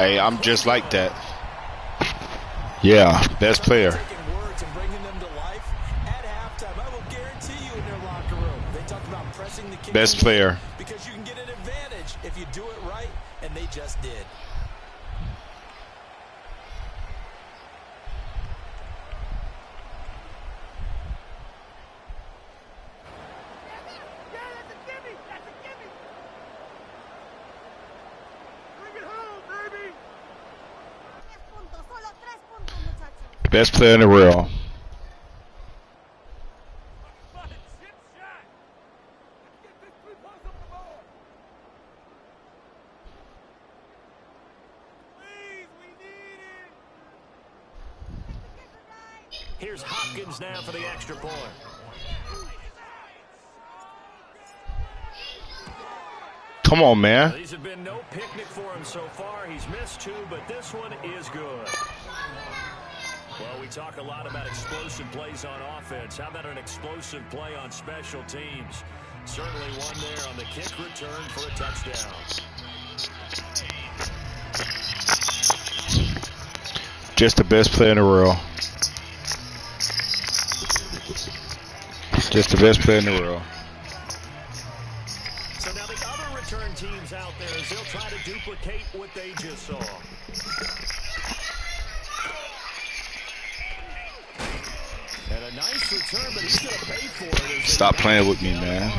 Hey, I'm just like that. Yeah, best player. Words and bringing them to life at halftime. I will guarantee you in their locker room, they talked about pressing the kicking Best player. because you can get an advantage if you do it right, and they just did. Best player in the world. Here's Hopkins now for the extra point. Come on, man. These have been no picnic for him so far. He's missed two, but this one is good. Well, we talk a lot about explosive plays on offense. How about an explosive play on special teams? Certainly one there on the kick return for a touchdown. Just the best player in the world. Just the best player in the world. So now the other return teams out there, as they'll try to duplicate what they just saw. And a nice return, but he's going to pay for it. Stop playing with me, man.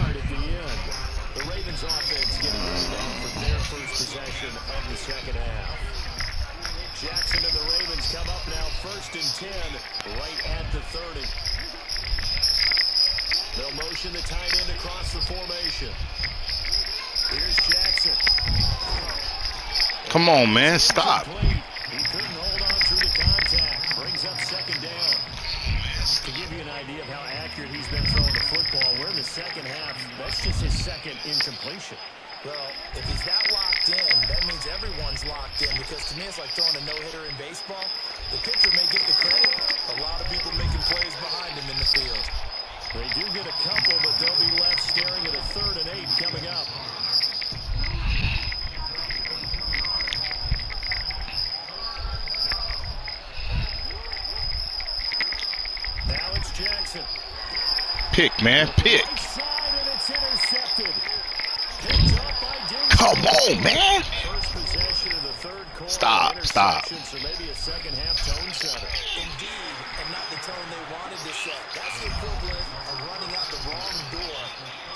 The Ravens offense getting ready now for their first possession of the second half. Jackson and the Ravens come up now first and 10, right at the 30. They'll motion the tight end across the formation. Here's Jackson. Come on, man. Stop. He couldn't hold on through the contact. Brings up second down. To give you an idea of how accurate he's been throwing the football, we're in the second half. That's just his second incompletion. Well, if he's that locked in, that means everyone's locked in, because to me it's like throwing a no-hitter in baseball. The pitcher may get the credit. A lot of people making plays behind him in the field. They do get a couple, but they'll be left staring at a 3rd and 8 coming up. Now it's Jackson. Pick, man. Pick. Right side, and it's intercepted. Picked up by Dixon. Come on, man. First possession of the third quarter. Stop. So maybe a second half tone setter. Indeed, and not the tone they wanted to set. That's the equivalent of running out the wrong door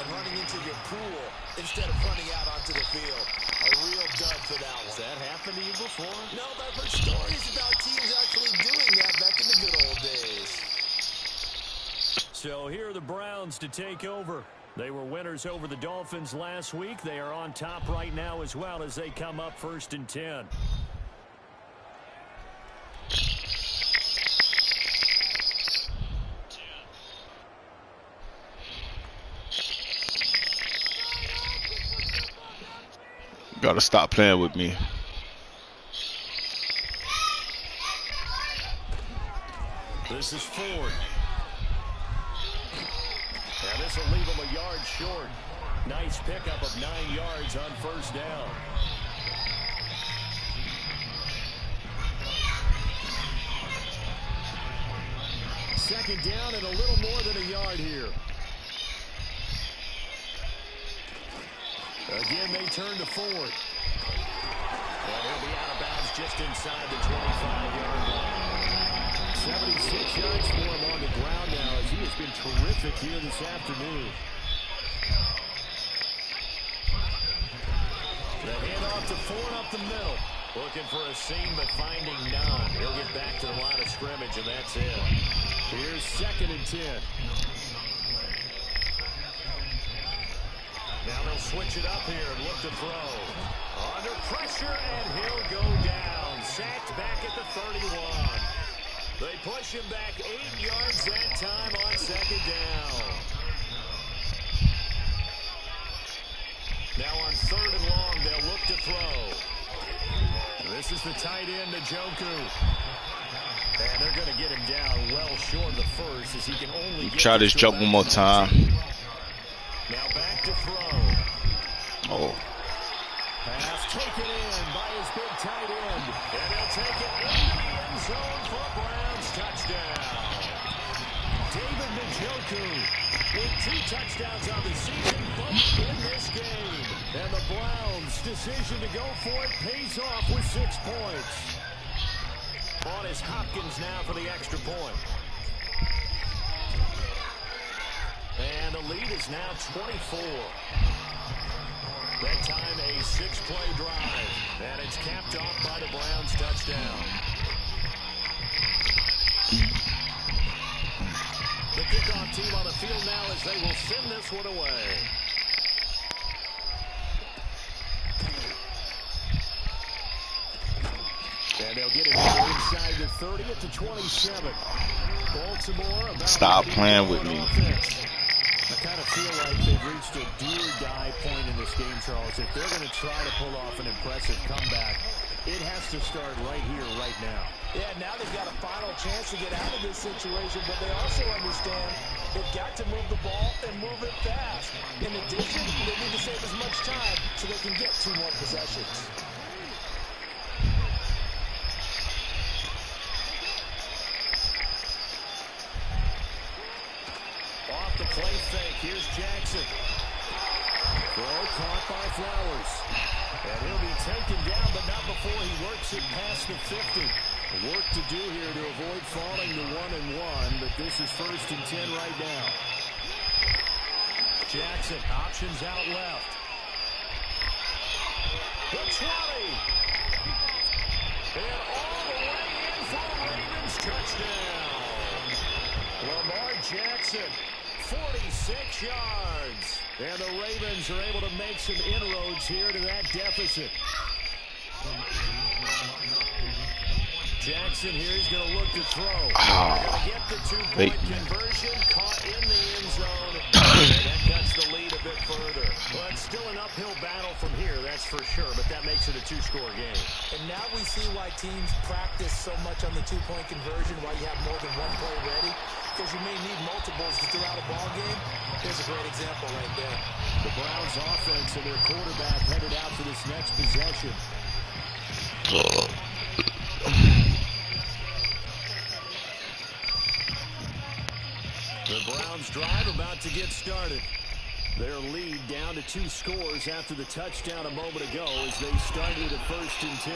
and running into your pool instead of running out onto the field. A real dud for that one. Has that happened to you before? No, but I've heard stories about teams actually doing that back in the good old days. So here are the Browns to take over. They were winners over the Dolphins last week. They are on top right now as well as they come up first and 10. Gotta stop playing with me. This is Ford. And this will leave him a yard short. Nice pickup of 9 yards on first down. Second down and a little more than a yard here. Again, they turn to Ford. And he'll be out of bounds just inside the 25-yard line. 76 yards for him on the ground now, as he has been terrific here this afternoon. The handoff to Ford up the middle. Looking for a seam, but finding none. He'll get back to the line of scrimmage, and that's it. Here's 2nd and 10. Now they'll switch it up here and look to throw. Under pressure, and he'll go down. Sacked back at the 31. They push him back 8 yards that time on 2nd down. Now on 3rd and long, they'll look to throw. This is the tight end, Njoku. And they're going to get him down well short of the first, as he can only get Try this jump one more time. Now back to throw. Oh. Pass taken in by his big tight end. And he'll take it into the end zone for a Browns touchdown. David Njoku with 2 touchdowns on the season, both in this game. And the Browns' decision to go for it pays off with 6 points. On is Hopkins now for the extra point. And the lead is now 24. That time a 6-play drive. And it's capped off by the Browns touchdown. The kickoff team on the field now as they will send this one away. And they'll get it inside the 30 at the 27. Baltimore about Stop playing with me. I kind of feel like they've reached a do-or-die point in this game, Charles. If they're going to try to pull off an impressive comeback, it has to start right here, right now. Yeah, now they've got a final chance to get out of this situation, but they also understand they've got to move the ball and move it fast. In addition, they need to save as much time so they can get 2 more possessions. Off the play fake, here's Jackson. Throw caught by Flowers. And he'll be taken down, but not before he works it past the 50. Work to do here to avoid falling to 1-1, but this is 1st and 10 right now. Jackson, options out left. The 20. And all the way in for a Ravens touchdown. Lamar Jackson, 46 yards. And the Ravens are able to make some inroads here to that deficit. Jackson here, he's going to look to throw. Going to get the 2-point conversion, caught in the end zone. And that cuts the lead a bit further. Well, it's still an uphill battle from here, that's for sure, but that makes it a 2-score game. And now we see why teams practice so much on the 2-point conversion, why you have more than 1 play ready, because you may need multiples to throughout a ball game. Here's a great example right there. The Browns offense and their quarterback headed out for this next possession. The Browns drive about to get started. Their lead down to 2 scores after the touchdown a moment ago as they started at 1st and 10.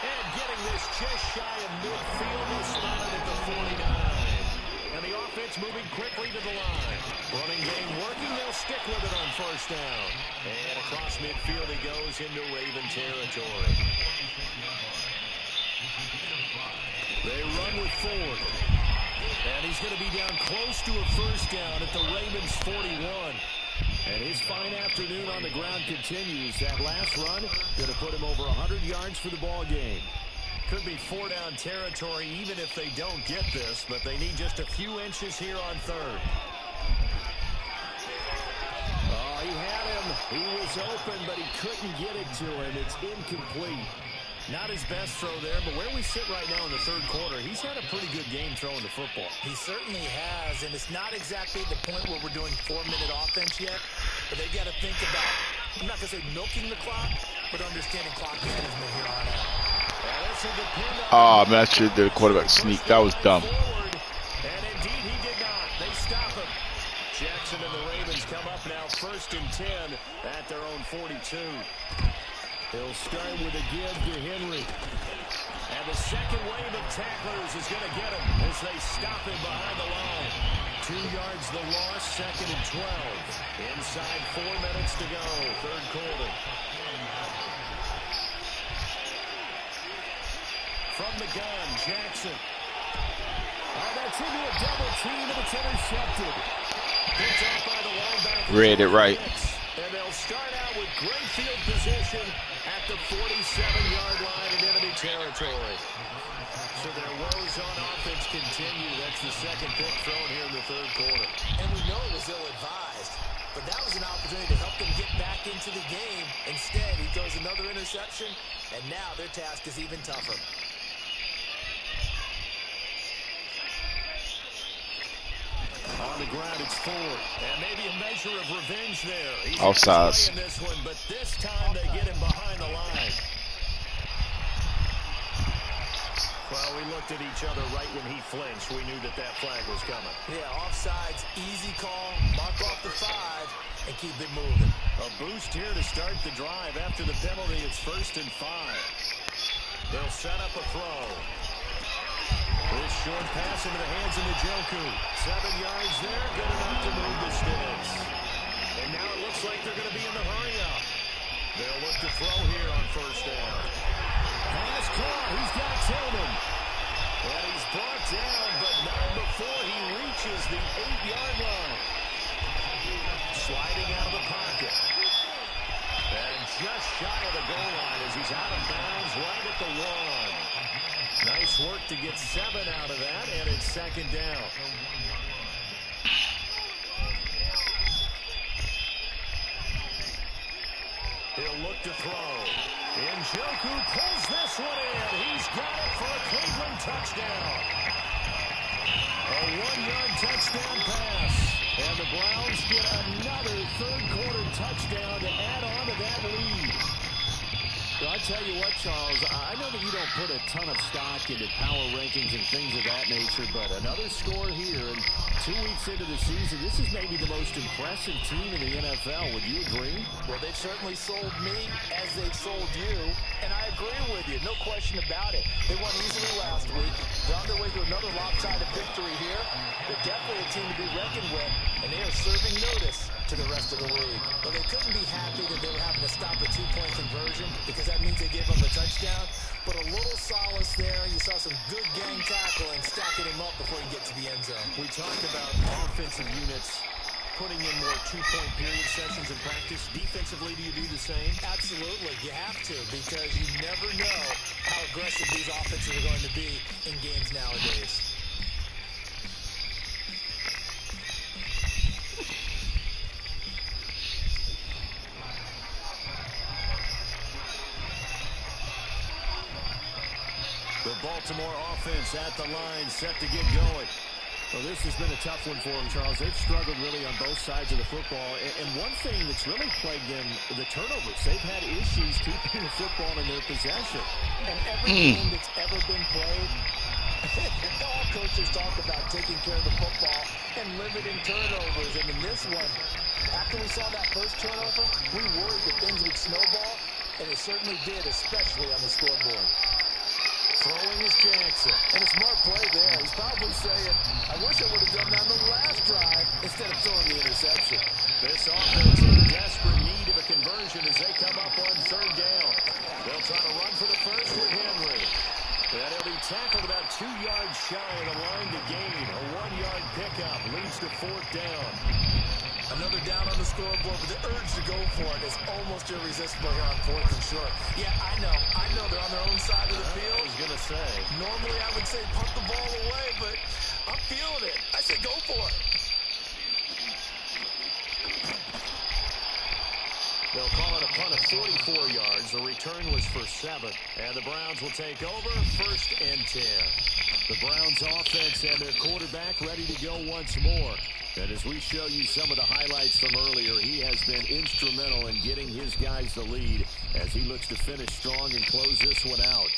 And getting this just shy of midfield, they spotted at the 49. And the offense moving quickly to the line. Running game working, they'll stick with it on 1st down. And across midfield he goes into Raven territory. They run with Ford. And he's going to be down close to a 1st down at the Ravens 41. And his fine afternoon on the ground continues. That last run going to put him over 100 yards for the ball game. Could be 4-down territory even if they don't get this, but they need just a few inches here on 3rd. Oh, he had him. He was open, but he couldn't get it to him. It's incomplete. Not his best throw there, but where we sit right now in the 3rd quarter, he's had a pretty good game throwing the football. He certainly has, and it's not exactly the point where we're doing 4-minute offense yet, but they've got to think about, I'm not going to say milking the clock, but understanding clock management here on out. Oh, man, I should have did a quarterback sneak. That was dumb. And indeed, he did not. They stop him. Jackson and the Ravens come up now 1st and 10 at their own 42. He'll start with a give to Henry. And the second wave of tacklers is going to get him as they stop him behind the line. 2 yards the loss, 2nd and 12. Inside 4 minutes to go, 3rd quarter. From the gun, Jackson. Oh, that's into a double team, and it's intercepted. Picked off by the linebacker. Read it right. And they'll start out with great field position at the 47-yard line in enemy territory. So their woes on offense continue. That's the 2nd pick thrown here in the 3rd quarter. And we know it was ill-advised, but that was an opportunity to help them get back into the game. Instead, he throws another interception, and now their task is even tougher. On the ground, it's Ford. And maybe a measure of revenge there. He's Offsides. in this one, but this time they get him behind the line. Well, we looked at each other right when he flinched. We knew that that flag was coming. Yeah, offsides, easy call, mark off the 5, and keep it moving. A boost here to start the drive. After the penalty, it's 1st and 5. They'll set up a throw. This short pass into the hands of Njoku. 7 yards there, good enough to move the sticks. And now it looks like they're going to be in the hurry-up. They'll look to throw here on 1st down. Pass caught. He's got Tillman. And he's brought down, but not before he reaches the 8-yard line. Sliding out of the pocket. And just shy of the goal line as he's out of bounds right at the 1. Nice work to get 7 out of that, and it's 2nd down. He'll look to throw. Njoku pulls this one in. He's got it for a Cleveland touchdown. A 1-yard touchdown pass. And the Browns get another third-quarter touchdown to add on to that lead. Well, I tell you what, Charles, I know that you don't put a ton of stock into power rankings and things of that nature, but another score here, and 2 weeks into the season, this is maybe the most impressive team in the NFL. Would you agree? Well, they've certainly sold me as they've sold you, and I agree with you, no question about it. They won easily last week. They're on their way to another lopsided victory here. They're definitely a team to be reckoned with, and they are serving notice to the rest of the league. But they couldn't be happy that they were having to stop a 2-point conversion because that means they gave up a touchdown. But a little solace there. You saw some good gang tackling, stacking him up before he gets to the end zone. We talked about offensive units putting in more 2-point period sessions in practice. Defensively, do you do the same? Absolutely. You have to, because you never know how aggressive these offenses are going to be in games nowadays. The Baltimore offense at the line, set to get going. Well, this has been a tough one for them, Charles. They've struggled really on both sides of the football. And one thing that's really plagued them, the turnovers. They've had issues keeping the football in their possession. And every game that's ever been played, all coaches talk about taking care of the football and limiting turnovers. And in this one, after we saw that first turnover, we worried that things would snowball, and it certainly did, especially on the scoreboard. Throwing is Jackson. And a smart play there. He's probably saying, I wish I would have done that on the last drive instead of throwing the interception. This offense in desperate need of a conversion as they come up on 3rd down. They'll try to run for the first with Henry. And he'll be tackled about 2 yards shy of the line to gain. A 1-yard pickup leads to 4th down. Another down on the scoreboard, but the urge to go for it is almost irresistible here on 4th and short. Yeah, I know they're on their own side of the field. I was going to say. Normally I would say punt the ball away, but I'm feeling it. I say go for it. They'll call it a punt of 44 yards. The return was for 7. And the Browns will take over 1st and 10. The Browns offense and their quarterback ready to go once more. And as we show you some of the highlights from earlier, he has been instrumental in getting his guys the lead as he looks to finish strong and close this one out.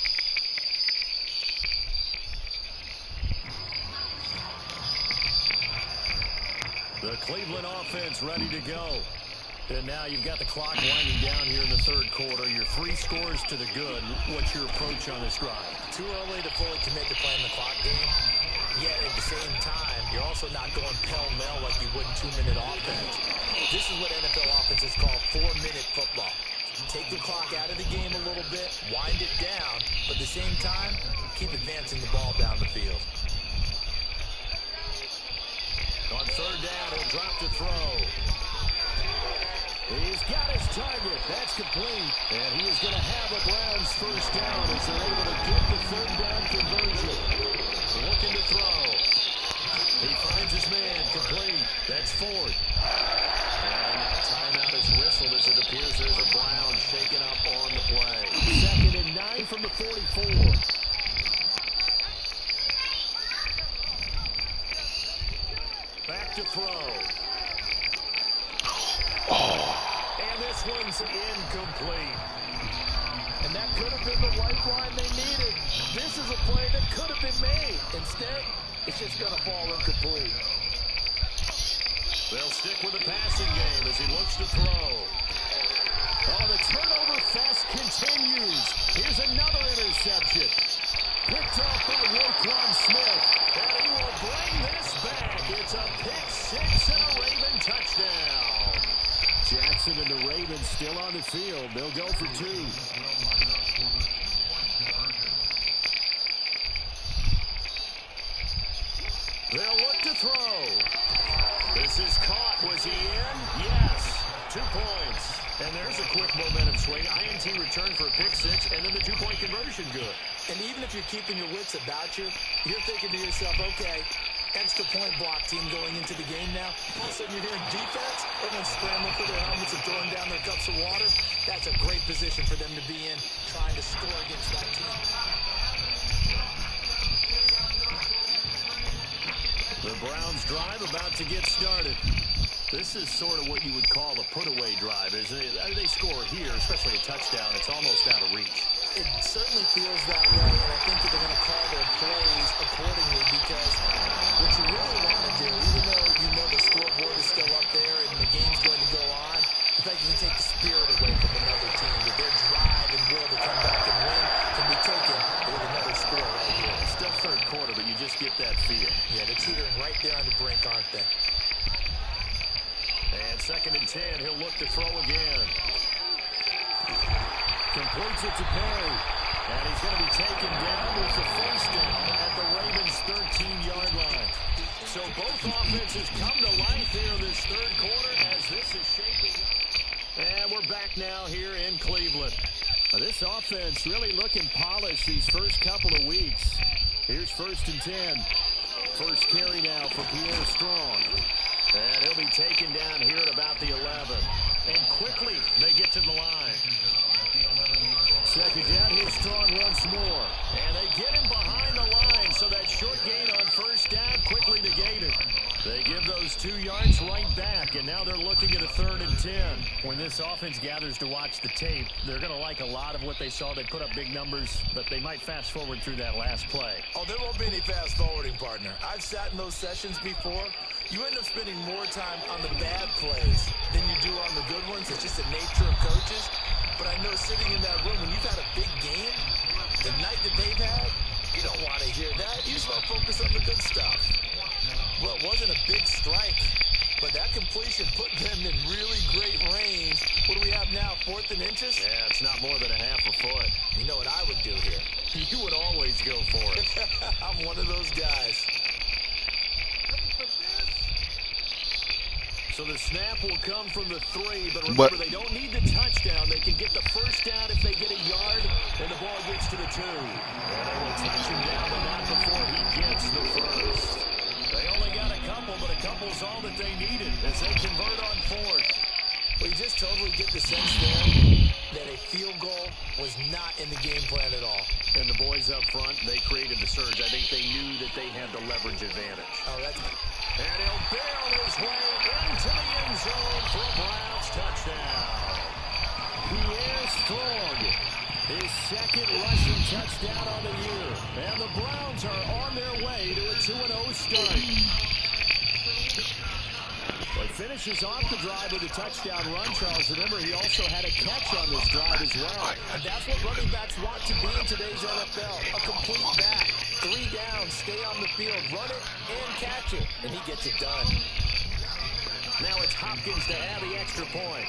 The Cleveland offense ready to go. And now you've got the clock winding down here in the 3rd quarter. Your 3 scores to the good. What's your approach on this drive? Too early to fully commit to playing the clock game. Yet at the same time, you're also not going pell-mell like you would in 2-minute offense. This is what NFL offenses call 4-minute football. Take the clock out of the game a little bit, wind it down, but at the same time, keep advancing the ball down the field. On 3rd down, he'll drop to throw. He's got his target. That's complete. And he is going to have a Browns 1st down as they're able to get the 3rd down conversion. Looking to throw. He finds his man. Complete. That's Ford. And now timeout is whistled as it appears there's a Brown shaken up on the play. 2nd and 9 from the 44. Back to throw. And this one's incomplete. And that could have been the lifeline they needed. This is a play that could have been made. Instead, it's just going to fall incomplete. They'll stick with the passing game as he looks to throw. Oh, the turnover fest continues. Here's another interception. Picked off by Roquan Smith. And he will bring this back. It's a pick six and a Raven touchdown. Jackson and the Ravens still on the field. They'll go for two. They'll look to throw. This is caught. Was he in? Yes. 2 points. And there's a quick momentum swing. INT return for a pick six, and then the 2-point conversion good. And even if you're keeping your wits about you, you're thinking to yourself, okay, extra point block team going into the game now. All of a sudden you're hearing defense, everyone's scrambling for their helmets and throwing down their cups of water. That's a great position for them to be in, trying to score against that team. The Browns drive about to get started. This is sort of what you would call a put-away drive, isn't it? I mean, they score here, especially a touchdown. It's almost out of reach. It certainly feels that way, and I think that they're going to call their plays accordingly because what you really want to do, even though you know the scoreboard is still up there and the game's going to go on, the fact you can take the spirit away from another team, that their drive and will to come back and win can be taken with another score right here. It's still third quarter, but you just get that feel. Yeah, they're teetering right there on the brink, aren't they? And 2nd and 10, he'll look to throw again. Completes it to Perry. And he's going to be taken down with the first down at the Ravens' 13-yard line. So both offenses come to life here in this third quarter as this is shaping up. And we're back now here in Cleveland. This offense really looking polished these first couple of weeks. Here's 1st and 10. First carry now for Pierre Strong. And he'll be taken down here at about the 11. And quickly, they get to the line. 2nd down, here's Strong once more. And they get him behind the line, so that short gain on 1st down quickly negated. They give those 2 yards right back, and now they're looking at a 3rd and 10. When this offense gathers to watch the tape, they're going to like a lot of what they saw. They put up big numbers, but they might fast forward through that last play. Oh, there won't be any fast forwarding, partner. I've sat in those sessions before. You end up spending more time on the bad plays than you do on the good ones. It's just the nature of coaches. But I know sitting in that room, when you've had a big game, the night that they've had, you don't want to hear that. You just want to focus on the good stuff. Well, it wasn't a big strike, but that completion put them in really great range. What do we have now, 4th and inches? Yeah, it's not more than a half a foot. You know what I would do here? You would always go for it. I'm one of those guys. So the snap will come from the 3, but remember, they don't need the touchdown. They can get the first down if they get a yard, and the ball gets to the 2. And they will touch him down to that before he gets the first. They only got a couple, but a couple's all that they needed as they convert on 4th. Well, you just totally get the sense there that a field goal was not in the game plan at all. And the boys up front, they created the surge. I think they knew that they had the leverage advantage. Oh, that's... And he'll barrel his way into the end zone for a Browns touchdown. Pierre Strong, his 2nd rushing touchdown on the year. And the Browns are on their way to a 2-0 start. He finishes off the drive with a touchdown run, Charles. Remember, he also had a catch on this drive as well. And that's what running backs want to be in today's NFL. A complete back. 3 down, stay on the field, run it, and catch it. And he gets it done. Now it's Hopkins to add the extra point.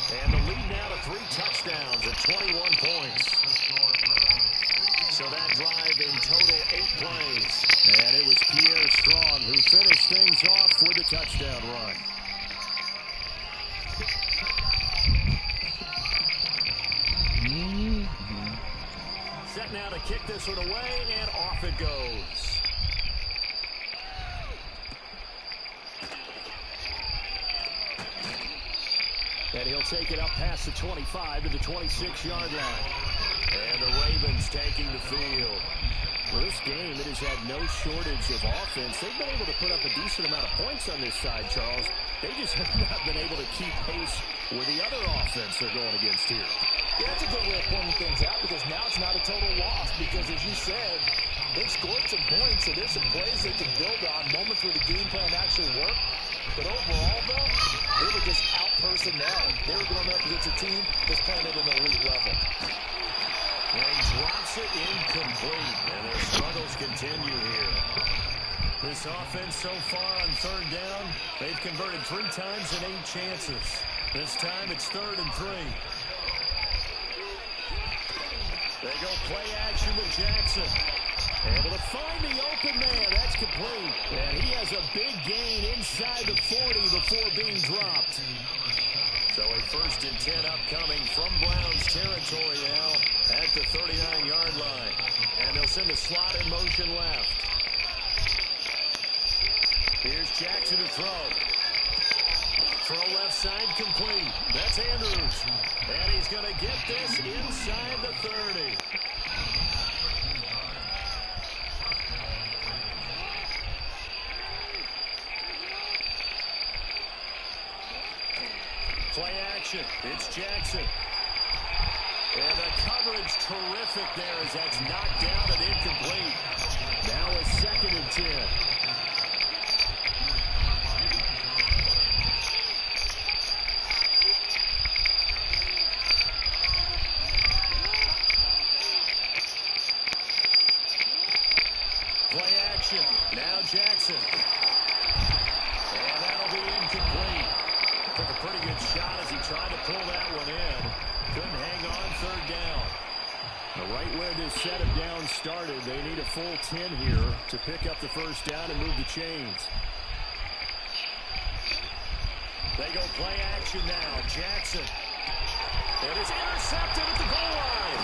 And the lead now to 3 touchdowns at 21 points. So that drive in total 8 plays. And it was Pierre Strong who finished things off with a touchdown run. Set now to kick this one away, and off it goes. And he'll take it up past the 25 to the 26-yard line. And the Ravens taking the field. Well, this game, it has had no shortage of offense. They've been able to put up a decent amount of points on this side, Charles. They just have not been able to keep pace with the other offense they're going against here. Yeah, that's a good way of pointing things out because now it's not a total loss because, as you said, they've scored some points, so there's some plays they can build on, moments where the game plan actually worked. But overall, though, they were just out-personnel. They were going up against a team that's playing at an elite level. And he drops it incomplete, and their struggles continue here. This offense so far on third down, they've converted 3 times in 8 chances. This time it's 3rd and 3. They go play action with Jackson. Able to find the open man. That's complete. And he has a big gain inside the 40 before being dropped. So a 1st and 10 upcoming from Browns territory now at the 39-yard line. And they'll send the slot in motion left. Here's Jackson to throw. Throw left side complete. That's Andrews. And he's going to get this inside the 30. Play action. It's Jackson. And the coverage terrific there as that's knocked down and incomplete. Now a 2nd and 10. Play action. Now Jackson. And that'll be incomplete. Took a pretty good shot as he tried to pull that one in. Couldn't hang on 3rd down. The right where this set of downs started, they need a full 10 here to pick up the 1st down and move the chains. They go play action now. Jackson. And it's intercepted at the goal line.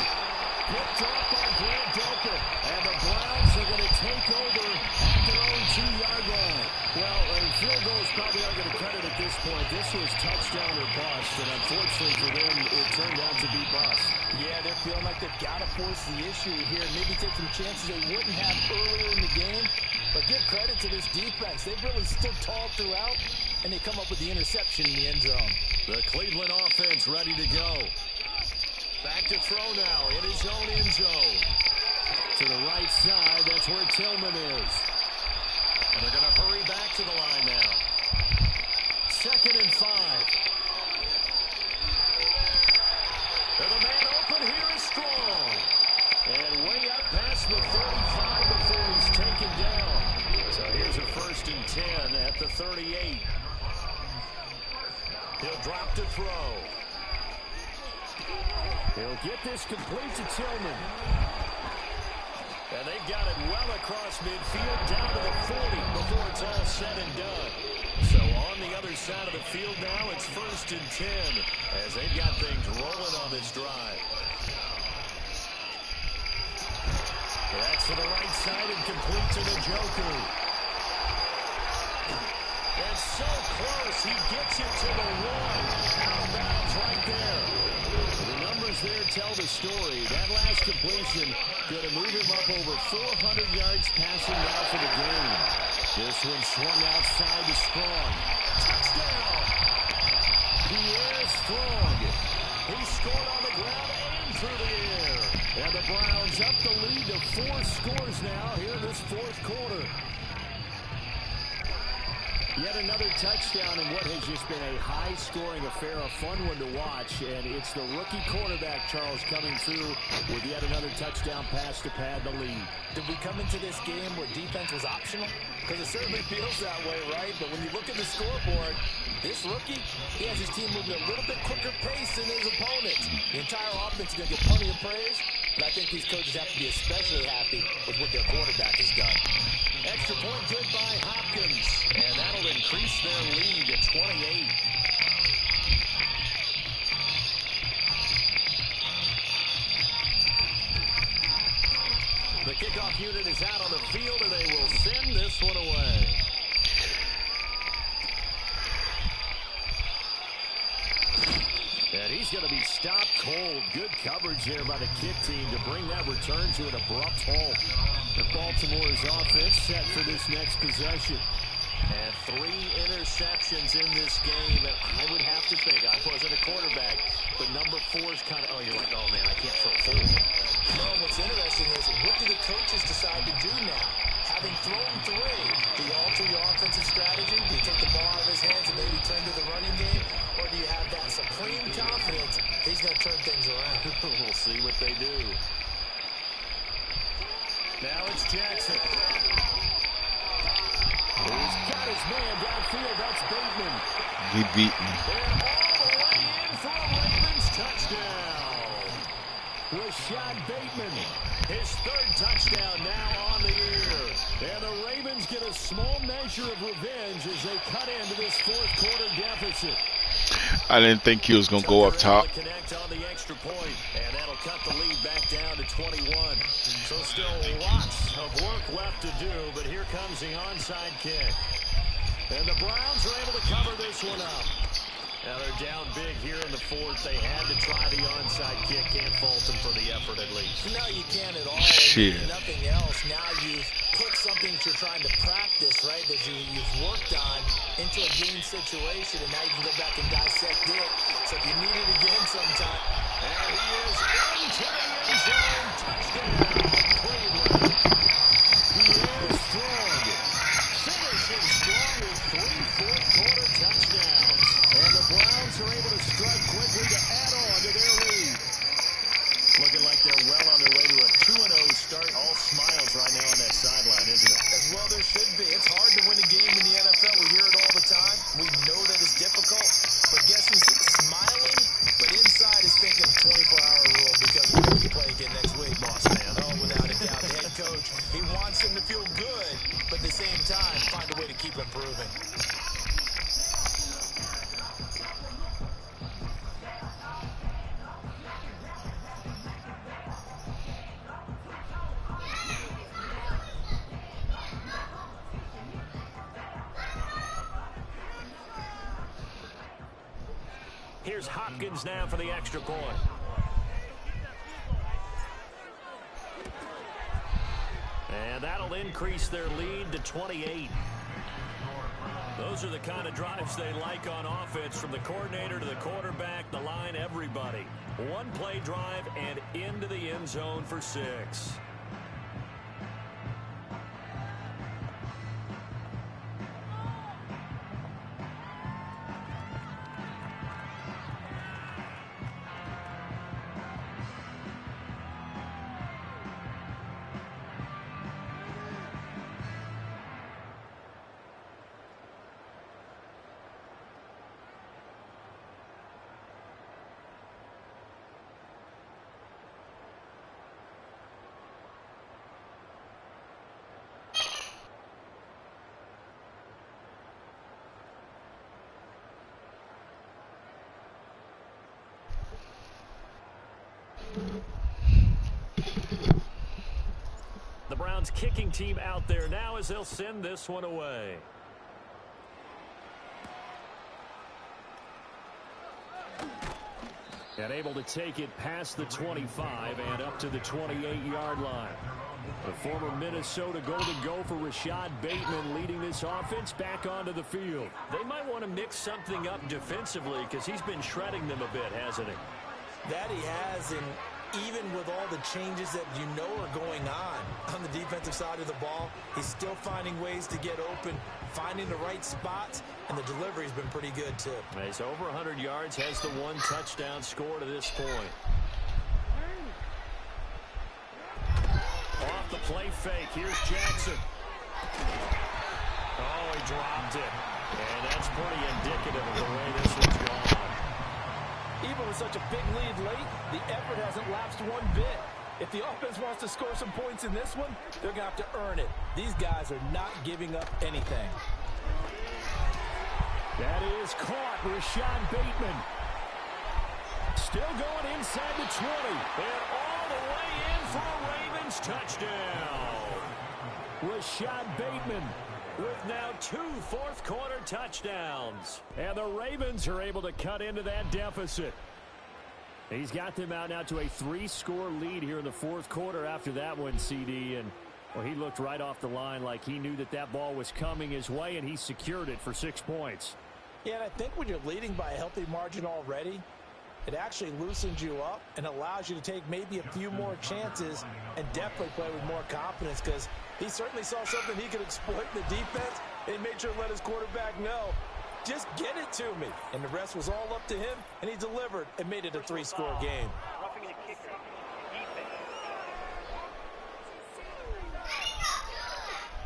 Picked off by Grant Delpit. And the Browns are going to take over at their own 2-yard line. Well, field goals probably aren't going to cut it at this point. This was touchdown or bust, and unfortunately for them, it turned out to be bust. Yeah, they're feeling like they've got to force the issue here. Maybe take some chances they wouldn't have earlier in the game. But give credit to this defense. They've really stood tall throughout, and they come up with the interception in the end zone. The Cleveland offense ready to go. Back to throw now in his own end zone. To the right side, that's where Tillman is. And they're going to hurry back to the line now. 2nd and 5. And the man open here is Strong. And way up past the 35 before he's taken down. So here's a 1st and 10 at the 38. He'll drop to throw. He'll get this complete to Tillman. And they've got it well across midfield down to the 40 before it's all said and done. So on the other side of the field now, it's 1st and 10 as they've got things rolling on this drive. That's to the right side and complete to the Joker. And so close, he gets it to the 1. Out of bounds right there. The numbers there tell the story. That last completion going to move him up over 400 yards passing now for the game. This one swung outside to Strong. Touchdown! Pierre Strong. He scored on the ground and through the air. And the Browns up the lead to 4 scores now here in this 4th quarter. Yet another touchdown in what has just been a high-scoring affair, a fun one to watch. And it's the rookie quarterback, Charles, coming through with yet another touchdown pass to pad the lead. Did we come into this game where defense was optional? Because it certainly feels that way, right? But when you look at the scoreboard, this rookie, he has his team moving at a little bit quicker pace than his opponents. The entire offense is going to get plenty of praise, but I think these coaches have to be especially happy with what their quarterback has done. Extra point good by Hopkins, and that'll increase their lead to 28. The kickoff unit is out on the field, and they will send this one away. going to be stopped cold. Good coverage there by the kick team to bring that return to an abrupt halt. The Baltimore's offense set for this next possession. And 3 interceptions in this game. And I would have to think, I wasn't a quarterback, but number 4 is kind of, oh, you're like, oh, man, I can't throw 4. No, what's interesting is, what do the coaches decide to do now? Having thrown 3, do you alter your offensive strategy? Do you take the ball out of his hands and maybe turn to the running game? Or do you have that supreme confidence he's going to turn things around? We'll see what they do. Now it's Jackson. He's got his man downfield. That's Bateman. He beat me. And all the way in for a Ravens touchdown. Rashad Bateman, his 3rd touchdown now on the year. And the Ravens get a small measure of revenge as they cut into this 4th quarter deficit. I didn't think he was going to go up top. Connect on the extra point, and that'll cut the lead back down to 21. So still lots of work left to do, but here comes the onside kick. And the Browns are able to cover this one up. Now they're down big here in the 4th. They had to try the onside kick. Can't fault them for the effort at least. No, you can't at all. Shit. Nothing else. Now you've put something that you're trying to practice, right, that you've worked on into a game situation, and now you can go back and dissect it. So if you need it again sometime. And he is into the end zone. Touchdown, Cleveland. He is strong. Finishing strong with 3 fourth-quarter touchdowns. And the Browns are able to strike quickly to add on to their lead. Looking like they're well on their way to a 2-0 start. All smiles right now on that sideline, isn't it? As well there should be. It's hard to win a game in the NFL. We hear it all the time. We know that it's difficult. But guess who's smiling? But inside is thinking 24-hour rule because we're going to play again next week. Boss man. Oh, without a doubt. The head coach, he wants him to feel good, but at the same time, find a way to keep improving. Here's Hopkins now for the extra point. And that'll increase their lead to 28. Those are the kind of drives they like on offense, from the coordinator to the quarterback, the line, everybody. 1-play drive and into the end zone for 6. The Browns kicking team out there now as they'll send this one away. And able to take it past the 25 and up to the 28-yard line. The former Minnesota Golden Gopher Rashad Bateman leading this offense back onto the field. They might want to mix something up defensively because he's been shredding them a bit, hasn't he? That he has, and even with all the changes that you know are going on the defensive side of the ball, he's still finding ways to get open, finding the right spots, and the delivery's been pretty good too. He's over 100 yards, has the 1 touchdown score to this point. Off the play fake, here's Jackson. Oh, he dropped it. And that's pretty indicative of the way this one's gone. Even with such a big lead late, the effort hasn't lapsed one bit. If the offense wants to score some points in this one, they're going to have to earn it. These guys are not giving up anything. That is caught, Rashad Bateman. Still going inside the 20. And all the way in for a Ravens touchdown. Rashad Bateman with now 2 fourth-quarter touchdowns. And the Ravens are able to cut into that deficit. He's got them out now to a 3-score lead here in the fourth quarter after that one, CD. And well, he looked right off the line like he knew that that ball was coming his way, and he secured it for 6 points. Yeah, and I think when you're leading by a healthy margin already, it actually loosens you up and allows you to take maybe a few more chances and definitely play with more confidence, because he certainly saw something he could exploit in the defense, and he made sure to let his quarterback know, just get it to me. And the rest was all up to him, and he delivered and made it a 3-score game.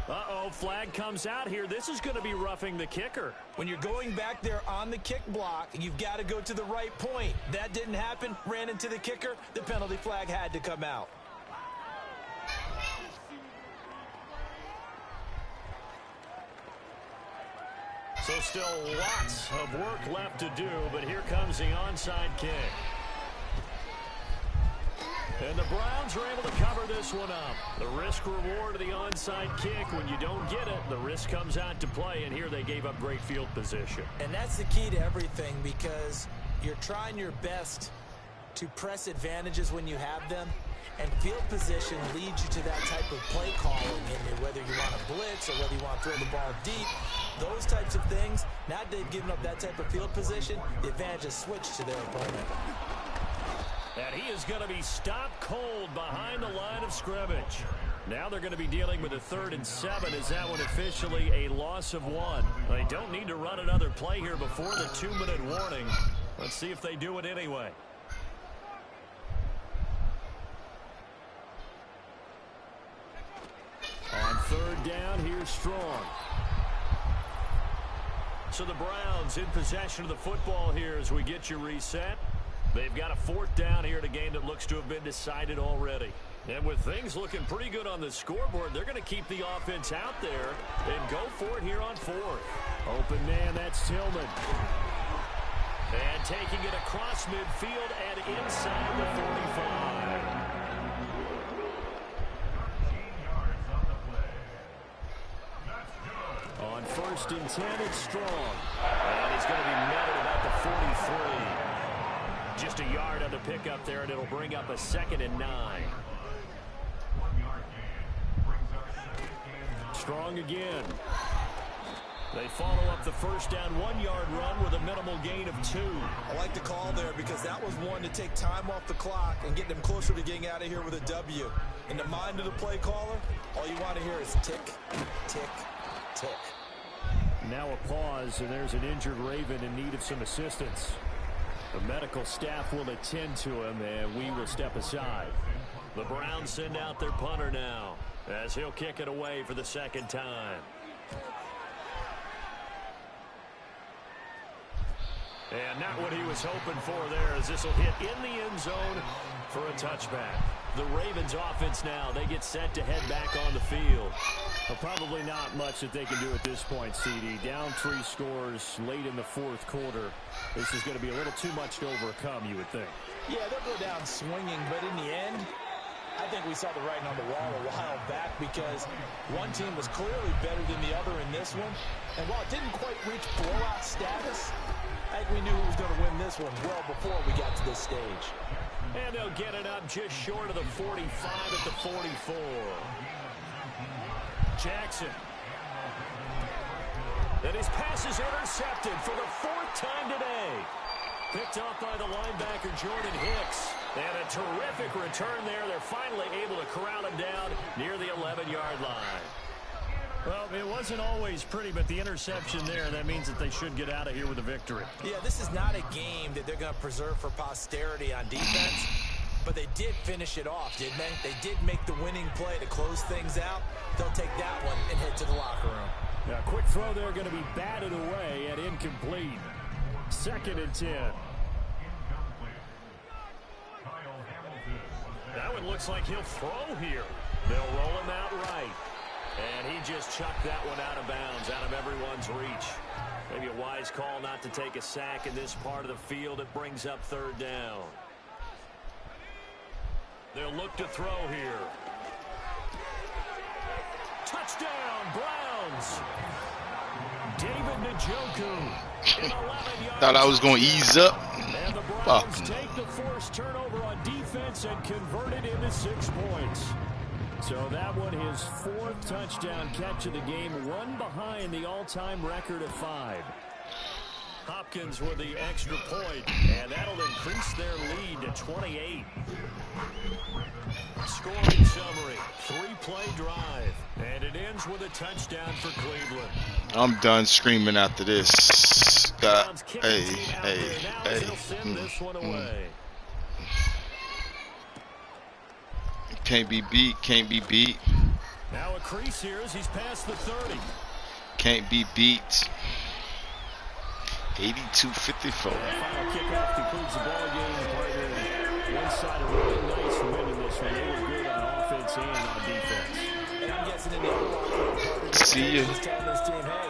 Uh-oh, flag comes out here. This is going to be roughing the kicker. When you're going back there on the kick block, you've got to go to the right point. That didn't happen. Ran into the kicker. The penalty flag had to come out. So still lots of work left to do, but here comes the onside kick. And the Browns are able to cover this one up. The risk-reward of the onside kick, when you don't get it, the risk comes out to play, and here they gave up great field position. And that's the key to everything, because you're trying your best to press advantages when you have them, and field position leads you to that type of play calling, and whether you want to blitz or whether you want to throw the ball deep, those types of things. Now that they've given up that type of field position, the advantage is switched to their opponent. And he is going to be stopped cold behind the line of scrimmage. Now they're going to be dealing with a 3rd and 7. Is that one officially a loss of 1? They don't need to run another play here before the 2-minute warning. Let's see if they do it anyway. On 3rd down, here's Strong. So the Browns in possession of the football here as we get you reset. They've got a 4th down here in a game that looks to have been decided already. And with things looking pretty good on the scoreboard, they're going to keep the offense out there and go for it here on 4th. Open man, that's Tillman. And taking it across midfield and inside the 45. On 1st and 10, it's Strong. And he's going to be met at about the 43. Just a yard on the pickup there, and it'll bring up a 2nd and 9. Strong again. They follow up the 1st down 1-yard run with a minimal gain of 2. I like the call there, because that was one to take time off the clock and get them closer to getting out of here with a W. In the mind of the play caller, all you want to hear is tick, tick, tick. Now a pause, and there's an injured Raven in need of some assistance. The medical staff will attend to him, and we will step aside. The Browns send out their punter now, as he'll kick it away for the 2nd time. And not what he was hoping for there, as this will hit in the end zone for a touchback. The Ravens offense now, they get set to head back on the field. Well, probably not much that they can do at this point, CD. Down 3 scores late in the 4th quarter. This is going to be a little too much to overcome, you would think. Yeah, they'll go down swinging, but in the end, I think we saw the writing on the wall a while back, because one team was clearly better than the other in this one. And while it didn't quite reach blowout status, I think we knew who was going to win this one well before we got to this stage. And they'll get it up just short of the 45 at the 44. Jackson. And his pass is intercepted for the 4th time today. Picked off by the linebacker Jordan Hicks. And a terrific return there. They're finally able to corral him down near the 11-yard line. Well, it wasn't always pretty, but the interception there, that means that they should get out of here with a victory. Yeah, this is not a game that they're going to preserve for posterity on defense, but they did finish it off, didn't they? They did make the winning play to close things out. They'll take that one and head to the locker room. Now, quick throw there, going to be batted away and incomplete. 2nd and 10. That one looks like he'll throw here. They'll roll him out right. And he just chucked that one out of bounds, out of everyone's reach. Maybe a wise call not to take a sack in this part of the field. It brings up 3rd down. They'll look to throw here. Touchdown, Browns! David Njoku. In 11 yards. Thought I was going to ease up. And the Fuck. Browns take the forced turnover on defense and convert it into 6 points. So that one, his 4th touchdown catch of the game, one behind the all-time record of 5. Hopkins with the extra point, and that'll increase their lead to 28. Scoring summary, 3-play drive, and it ends with a touchdown for Cleveland. I'm done screaming after this. Browns kick the Hey, team out hey, there now as hey. they'll send this one away. Can't be beat, can't be beat. Now a crease here as he's past the 30. Can't be beat. 82-54. Final kickoff concludes the ball game. Partner, one side a really nice win in this one. They were good on offense and on defense. And I'm guessing in the other locker room, See ya. just telling this team, hey,